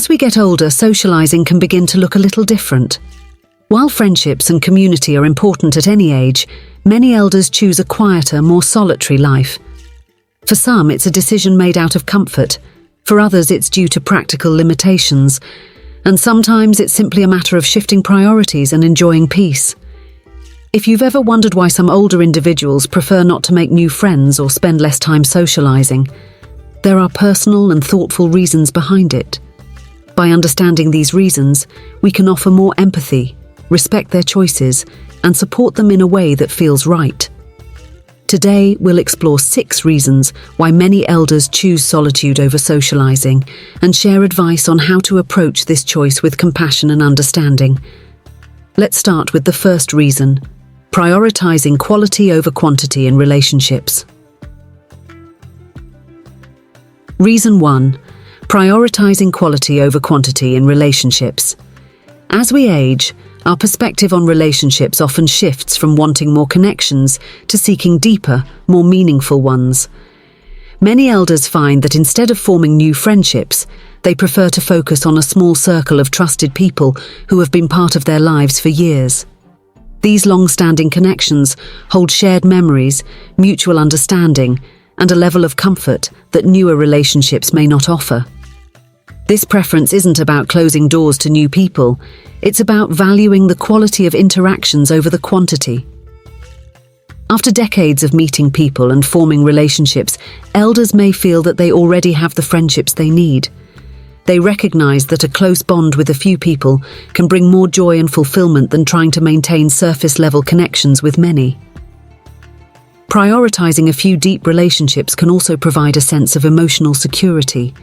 As we get older, socializing can begin to look a little different. While friendships and community are important at any age, many elders choose a quieter, more solitary life. For some, it's a decision made out of comfort. For others, it's due to practical limitations. And sometimes it's simply a matter of shifting priorities and enjoying peace. If you've ever wondered why some older individuals prefer not to make new friends or spend less time socializing, there are personal and thoughtful reasons behind it. By understanding these reasons, we can offer more empathy, respect their choices, and support them in a way that feels right. Today, we'll explore 6 reasons why many elders choose solitude over socializing and share advice on how to approach this choice with compassion and understanding. Let's start with the first reason: prioritizing quality over quantity in relationships. Reason 1. Prioritizing quality over quantity in relationships. As we age, our perspective on relationships often shifts from wanting more connections to seeking deeper, more meaningful ones. Many elders find that instead of forming new friendships, they prefer to focus on a small circle of trusted people who have been part of their lives for years. These long-standing connections hold shared memories, mutual understanding, and a level of comfort that newer relationships may not offer. This preference isn't about closing doors to new people, it's about valuing the quality of interactions over the quantity. After decades of meeting people and forming relationships, elders may feel that they already have the friendships they need. They recognize that a close bond with a few people can bring more joy and fulfillment than trying to maintain surface-level connections with many. Prioritizing a few deep relationships can also provide a sense of emotional security.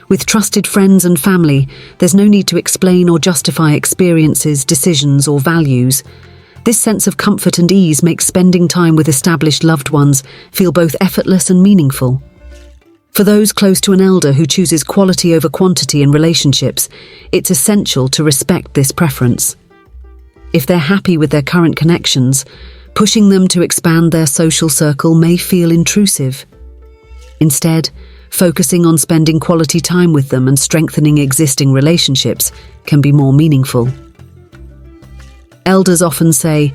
With trusted friends and family, there's no need to explain or justify experiences, decisions, or values. This sense of comfort and ease makes spending time with established loved ones feel both effortless and meaningful. For those close to an elder who chooses quality over quantity in relationships, it's essential to respect this preference. If they're happy with their current connections, pushing them to expand their social circle may feel intrusive. Instead, focusing on spending quality time with them and strengthening existing relationships can be more meaningful. Elders often say,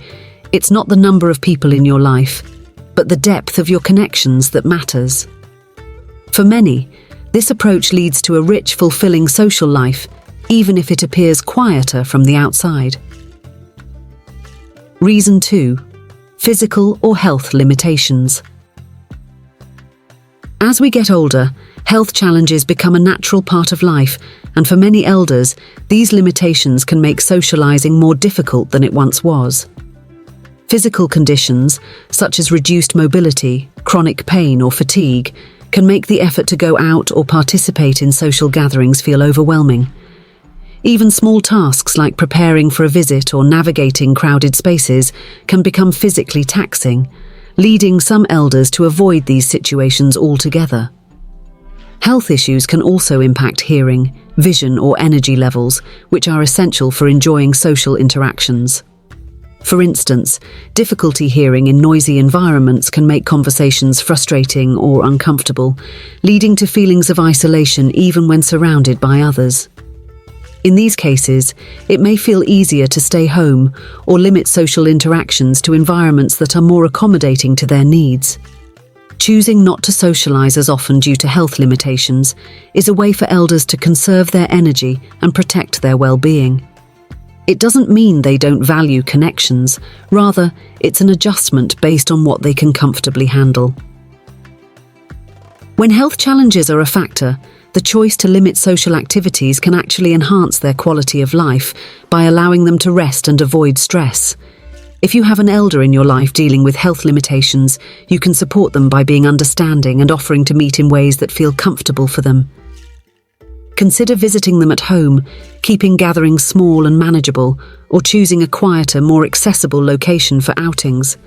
"It's not the number of people in your life, but the depth of your connections that matters." For many, this approach leads to a rich, fulfilling social life, even if it appears quieter from the outside. Reason 2. Physical or health limitations. As we get older, health challenges become a natural part of life, and for many elders, these limitations can make socializing more difficult than it once was. Physical conditions, such as reduced mobility, chronic pain, or fatigue, can make the effort to go out or participate in social gatherings feel overwhelming. Even small tasks like preparing for a visit or navigating crowded spaces can become physically taxing, leading some elders to avoid these situations altogether. Health issues can also impact hearing, vision, or energy levels, which are essential for enjoying social interactions. For instance, difficulty hearing in noisy environments can make conversations frustrating or uncomfortable, leading to feelings of isolation even when surrounded by others. In these cases, it may feel easier to stay home or limit social interactions to environments that are more accommodating to their needs. Choosing not to socialize as often due to health limitations is a way for elders to conserve their energy and protect their well-being. It doesn't mean they don't value connections, rather, it's an adjustment based on what they can comfortably handle. When health challenges are a factor, the choice to limit social activities can actually enhance their quality of life by allowing them to rest and avoid stress. If you have an elder in your life dealing with health limitations, you can support them by being understanding and offering to meet in ways that feel comfortable for them. Consider visiting them at home, keeping gatherings small and manageable, or choosing a quieter, more accessible location for outings.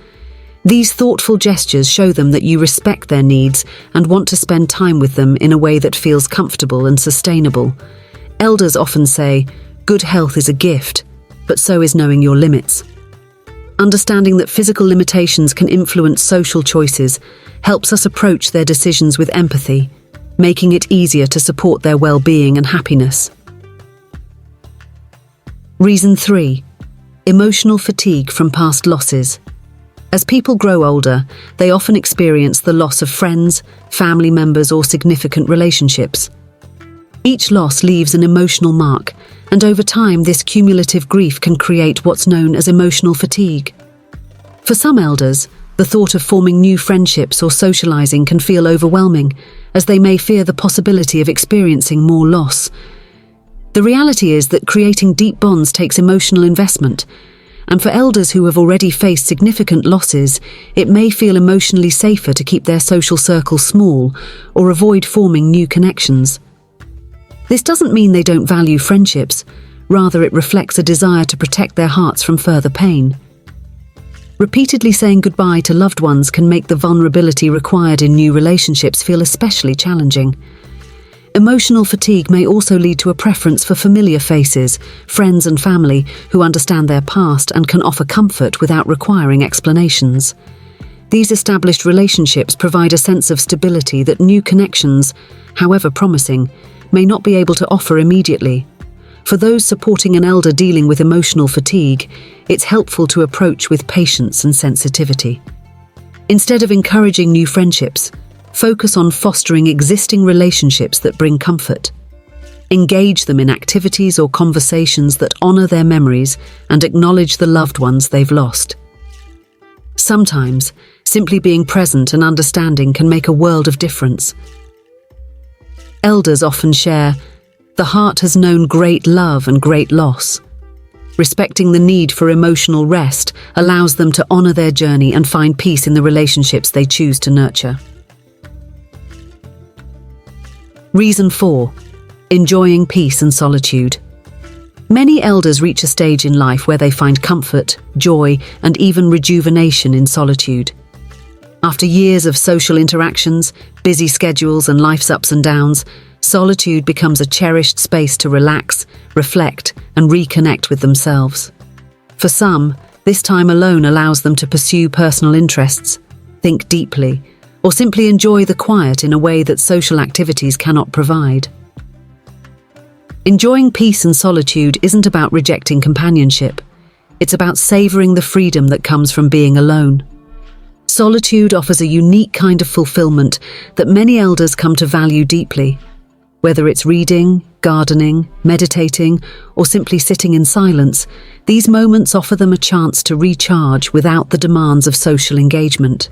These thoughtful gestures show them that you respect their needs and want to spend time with them in a way that feels comfortable and sustainable. Elders often say, "Good health is a gift, but so is knowing your limits." Understanding that physical limitations can influence social choices helps us approach their decisions with empathy, making it easier to support their well-being and happiness. Reason 3. Emotional fatigue from past losses. As people grow older, they often experience the loss of friends, family members, or significant relationships. Each loss leaves an emotional mark, and over time this cumulative grief can create what's known as emotional fatigue. For some elders, the thought of forming new friendships or socializing can feel overwhelming, as they may fear the possibility of experiencing more loss. The reality is that creating deep bonds takes emotional investment, and for elders who have already faced significant losses, it may feel emotionally safer to keep their social circle small or avoid forming new connections. This doesn't mean they don't value friendships, rather it reflects a desire to protect their hearts from further pain. Repeatedly saying goodbye to loved ones can make the vulnerability required in new relationships feel especially challenging. Emotional fatigue may also lead to a preference for familiar faces, friends and family who understand their past and can offer comfort without requiring explanations. These established relationships provide a sense of stability that new connections, however promising, may not be able to offer immediately. For those supporting an elder dealing with emotional fatigue, it's helpful to approach with patience and sensitivity. Instead of encouraging new friendships, focus on fostering existing relationships that bring comfort. Engage them in activities or conversations that honor their memories and acknowledge the loved ones they've lost. Sometimes, simply being present and understanding can make a world of difference. Elders often share, "The heart has known great love and great loss." Respecting the need for emotional rest allows them to honor their journey and find peace in the relationships they choose to nurture. Reason 4. Enjoying peace and solitude. Many elders reach a stage in life where they find comfort, joy, and even rejuvenation in solitude. After years of social interactions, busy schedules, and life's ups and downs, solitude becomes a cherished space to relax, reflect, and reconnect with themselves. For some, this time alone allows them to pursue personal interests, think deeply, or simply enjoy the quiet in a way that social activities cannot provide. Enjoying peace and solitude isn't about rejecting companionship. It's about savoring the freedom that comes from being alone. Solitude offers a unique kind of fulfillment that many elders come to value deeply. Whether it's reading, gardening, meditating, or simply sitting in silence, these moments offer them a chance to recharge without the demands of social engagement.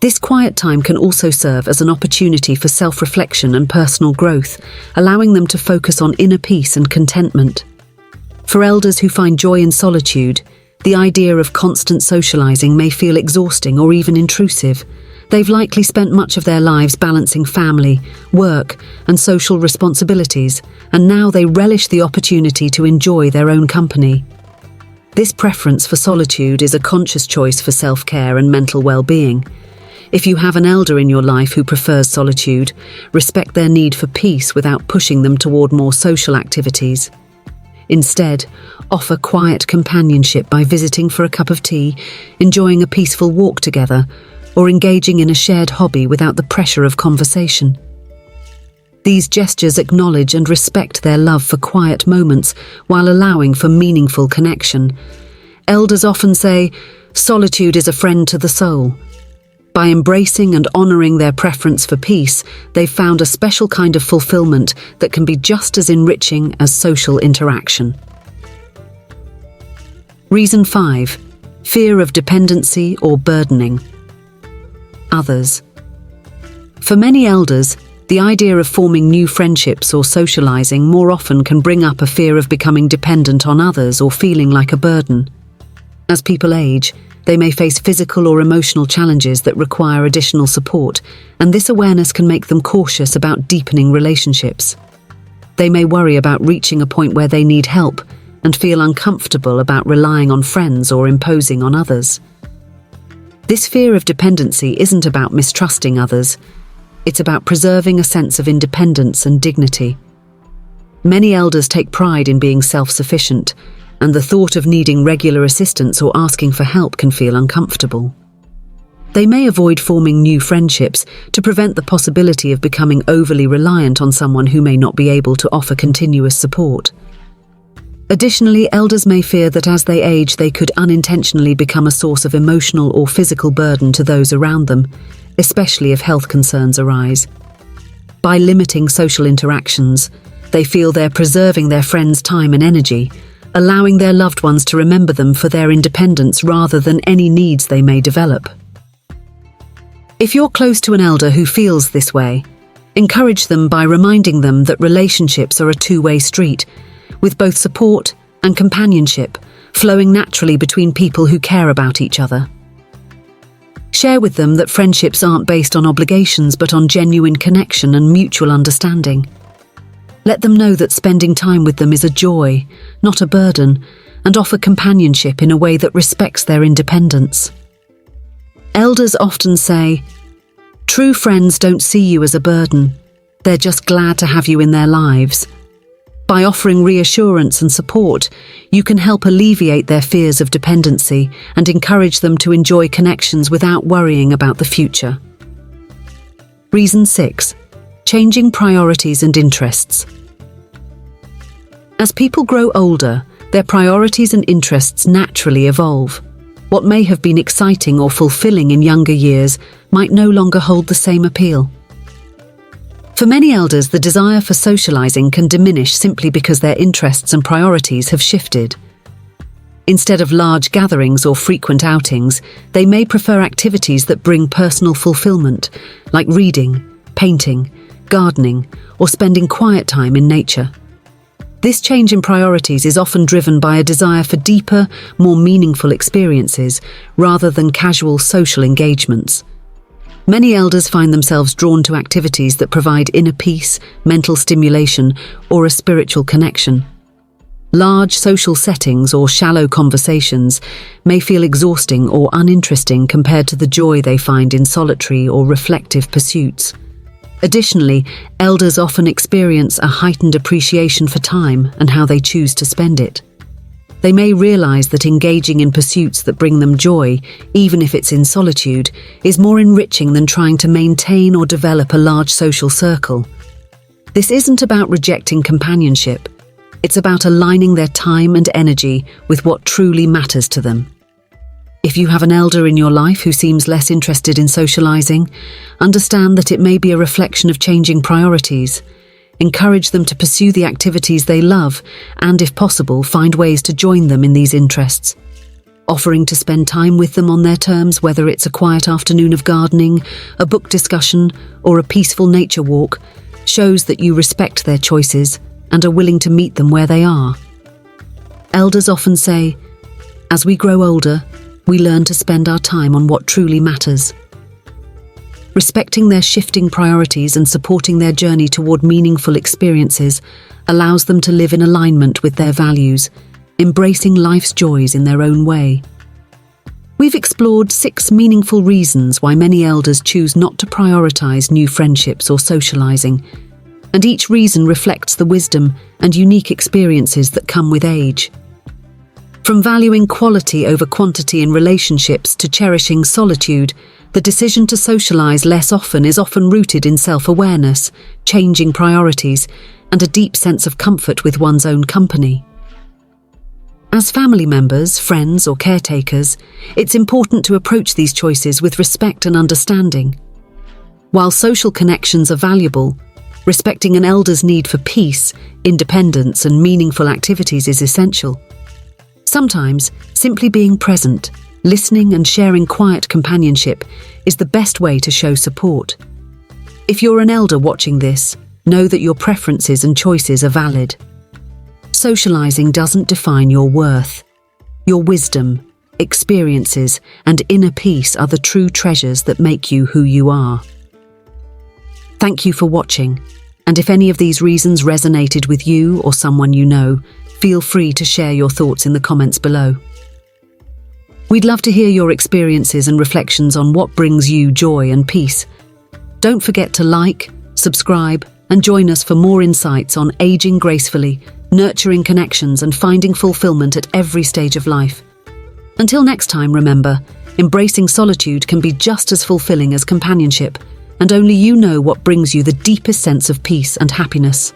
This quiet time can also serve as an opportunity for self-reflection and personal growth, allowing them to focus on inner peace and contentment. For elders who find joy in solitude, the idea of constant socializing may feel exhausting or even intrusive. They've likely spent much of their lives balancing family, work, and social responsibilities, and now they relish the opportunity to enjoy their own company. This preference for solitude is a conscious choice for self-care and mental well-being. If you have an elder in your life who prefers solitude, respect their need for peace without pushing them toward more social activities. Instead, offer quiet companionship by visiting for a cup of tea, enjoying a peaceful walk together, or engaging in a shared hobby without the pressure of conversation. These gestures acknowledge and respect their love for quiet moments while allowing for meaningful connection. Elders often say, "Solitude is a friend to the soul." By embracing and honoring their preference for peace, they've found a special kind of fulfillment that can be just as enriching as social interaction. Reason 5. Fear of dependency or burdening. Others. For many elders, the idea of forming new friendships or socializing more often can bring up a fear of becoming dependent on others or feeling like a burden. As people age, they may face physical or emotional challenges that require additional support, and this awareness can make them cautious about deepening relationships. They may worry about reaching a point where they need help and feel uncomfortable about relying on friends or imposing on others. This fear of dependency isn't about mistrusting others. It's about preserving a sense of independence and dignity. Many elders take pride in being self-sufficient, and the thought of needing regular assistance or asking for help can feel uncomfortable. They may avoid forming new friendships to prevent the possibility of becoming overly reliant on someone who may not be able to offer continuous support. Additionally, elders may fear that as they age, they could unintentionally become a source of emotional or physical burden to those around them, especially if health concerns arise. By limiting social interactions, they feel they're preserving their friends' time and energy, allowing their loved ones to remember them for their independence rather than any needs they may develop. If you're close to an elder who feels this way, encourage them by reminding them that relationships are a two-way street, with both support and companionship flowing naturally between people who care about each other. Share with them that friendships aren't based on obligations but on genuine connection and mutual understanding. Let them know that spending time with them is a joy, not a burden, and offer companionship in a way that respects their independence. Elders often say, "True friends don't see you as a burden. They're just glad to have you in their lives." By offering reassurance and support, you can help alleviate their fears of dependency and encourage them to enjoy connections without worrying about the future. Reason 6. Changing priorities and interests. As people grow older, their priorities and interests naturally evolve. What may have been exciting or fulfilling in younger years might no longer hold the same appeal. For many elders, the desire for socializing can diminish simply because their interests and priorities have shifted. Instead of large gatherings or frequent outings, they may prefer activities that bring personal fulfillment, like reading, painting, gardening, or spending quiet time in nature. This change in priorities is often driven by a desire for deeper, more meaningful experiences rather than casual social engagements. Many elders find themselves drawn to activities that provide inner peace, mental stimulation, or a spiritual connection. Large social settings or shallow conversations may feel exhausting or uninteresting compared to the joy they find in solitary or reflective pursuits. Additionally, elders often experience a heightened appreciation for time and how they choose to spend it. They may realize that engaging in pursuits that bring them joy, even if it's in solitude, is more enriching than trying to maintain or develop a large social circle. This isn't about rejecting companionship. It's about aligning their time and energy with what truly matters to them. If you have an elder in your life who seems less interested in socializing, understand that it may be a reflection of changing priorities. Encourage them to pursue the activities they love and, if possible, find ways to join them in these interests. Offering to spend time with them on their terms, whether it's a quiet afternoon of gardening, a book discussion, or a peaceful nature walk, shows that you respect their choices and are willing to meet them where they are. Elders often say, "As we grow older, we learn to spend our time on what truly matters." Respecting their shifting priorities and supporting their journey toward meaningful experiences allows them to live in alignment with their values, embracing life's joys in their own way. We've explored 6 meaningful reasons why many elders choose not to prioritize new friendships or socializing, and each reason reflects the wisdom and unique experiences that come with age. From valuing quality over quantity in relationships to cherishing solitude, the decision to socialize less often is often rooted in self-awareness, changing priorities, and a deep sense of comfort with one's own company. As family members, friends, or caretakers, it's important to approach these choices with respect and understanding. While social connections are valuable, respecting an elder's need for peace, independence, and meaningful activities is essential. Sometimes, simply being present, listening and sharing quiet companionship is the best way to show support. If you're an elder watching this, know that your preferences and choices are valid. Socializing doesn't define your worth. Your wisdom, experiences, and inner peace are the true treasures that make you who you are. Thank you for watching, and if any of these reasons resonated with you or someone you know, feel free to share your thoughts in the comments below. We'd love to hear your experiences and reflections on what brings you joy and peace. Don't forget to like, subscribe, and join us for more insights on aging gracefully, nurturing connections, and finding fulfillment at every stage of life. Until next time, remember, embracing solitude can be just as fulfilling as companionship, and only you know what brings you the deepest sense of peace and happiness.